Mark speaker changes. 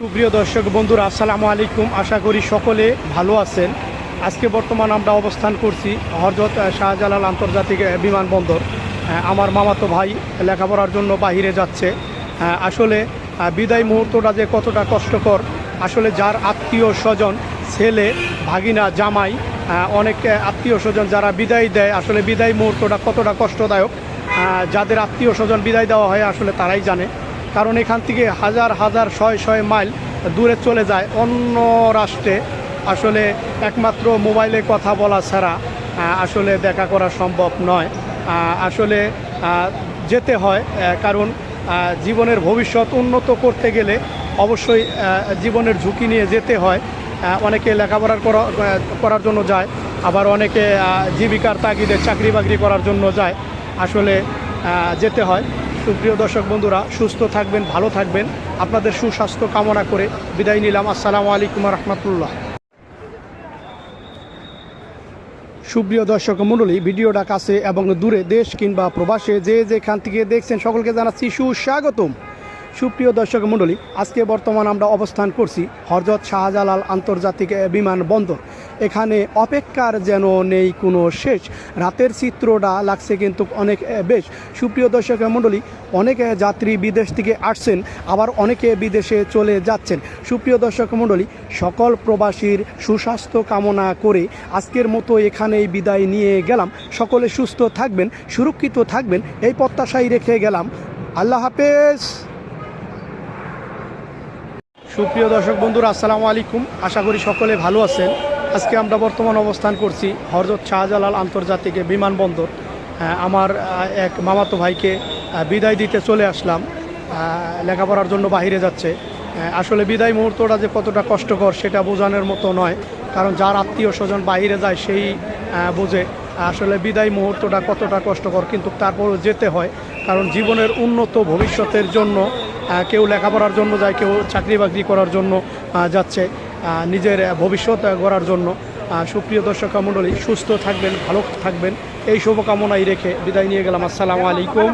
Speaker 1: সুপ্রিয় দর্শক বন্ধুরা, আসসালামু আলাইকুম। আশা করি সকলে ভালো আছেন। আজকে বর্তমান আমরা অবস্থান করছি হযরত শাহজালাল আন্তর্জাতিক বিমানবন্দর। আমার মামাতো ভাই লেখাপড়ার জন্য বাহিরে যাচ্ছে। আসলে বিদায় মুহূর্তটা যে কতটা কষ্টকর, আসলে যার আত্মীয় স্বজন, ছেলে, ভাগিনা, জামাই, অনেক আত্মীয় স্বজন যারা বিদায় দেয়, আসলে বিদায় মুহূর্তটা কতটা কষ্টদায়ক। যাদের আত্মীয় স্বজন বিদায় দেওয়া হয় আসলে তারাই জানে। কারণ এখান থেকে হাজার হাজার শয় মাইল দূরে চলে যায় অন্য রাষ্ট্রে। আসলে একমাত্র মোবাইলে কথা বলা ছাড়া আসলে দেখা করা সম্ভব নয়। আসলে যেতে হয়, কারণ জীবনের ভবিষ্যৎ উন্নত করতে গেলে অবশ্যই জীবনের ঝুঁকি নিয়ে যেতে হয়। অনেকে লেখাপড়া করার জন্য যায়, আবার অনেকে জীবিকার তাগিদে চাকরি বাকরি করার জন্য যায়। আসলে যেতে হয়। সুপ্রিয় দর্শক বন্ধুরা, সুস্থ থাকবেন, ভালো থাকবেন। আপনাদের সুস্বাস্থ্য কামনা করে বিদায় নিলাম। আসসালামু আলাইকুম রহমতুল্লাহ। সুপ্রিয় দর্শক মণ্ডলী, ভিডিওটা কাছে এবং দূরে, দেশ কিংবা প্রবাসে যে যেখান থেকে দেখছেন সকলকে জানাচ্ছি সুস্বাগতম। সুপ্রিয় দর্শক মণ্ডলী, আজকে বর্তমান আমরা অবস্থান করছি হযরত শাহজালাল আন্তর্জাতিক বিমানবন্দর। এখানে অপেক্ষার যেন নেই কোনো শেষ। রাতের চিত্রটা লাগছে কিন্তু অনেক বেশ। সুপ্রিয় দর্শক মণ্ডলী, অনেক যাত্রী বিদেশ থেকে আসছেন, আবার অনেকে বিদেশে চলে যাচ্ছেন। সুপ্রিয় দর্শক মণ্ডলী, সকল প্রবাসীর সুস্বাস্থ্য কামনা করে আজকের মতো এখানেই বিদায় নিয়ে গেলাম। সকলে সুস্থ থাকবেন, সুরক্ষিত থাকবেন, এই প্রত্যাশাই রেখে গেলাম। আল্লাহ হাফেজ। সুপ্রিয় দর্শক বন্ধুরা, আসসালামু আলাইকুম। আশা করি সকলে ভালো আছেন। আজকে আমরা বর্তমান অবস্থান করছি হযরত শাহজালাল আন্তর্জাতিক বিমানবন্দর। আমার এক মামাতো ভাইকে বিদায় দিতে চলে আসলাম। লেখাপড়ার জন্য বাহিরে যাচ্ছে। আসলে বিদায় মুহূর্তটা যে কতটা কষ্টকর সেটা বোঝানোর মতো নয়, কারণ যার আত্মীয় স্বজন বাহিরে যায় সেই বোঝে আসলে বিদায় মুহূর্তটা কতটা কষ্টকর। কিন্তু তারপরও যেতে হয়, কারণ জীবনের উন্নত ভবিষ্যতের জন্য কেউ লেখাপড়ার জন্য যায়, কেউ চাকরি বাকরি করার জন্য যাচ্ছে, নিজের ভবিষ্যৎ গড়ার জন্য। সুপ্রিয় দর্শক মণ্ডলী, সুস্থ থাকবেন, ভালো থাকবেন, এই শুভকামনাই রেখে বিদায় নিয়ে গেলাম। আসসালামু আলাইকুম।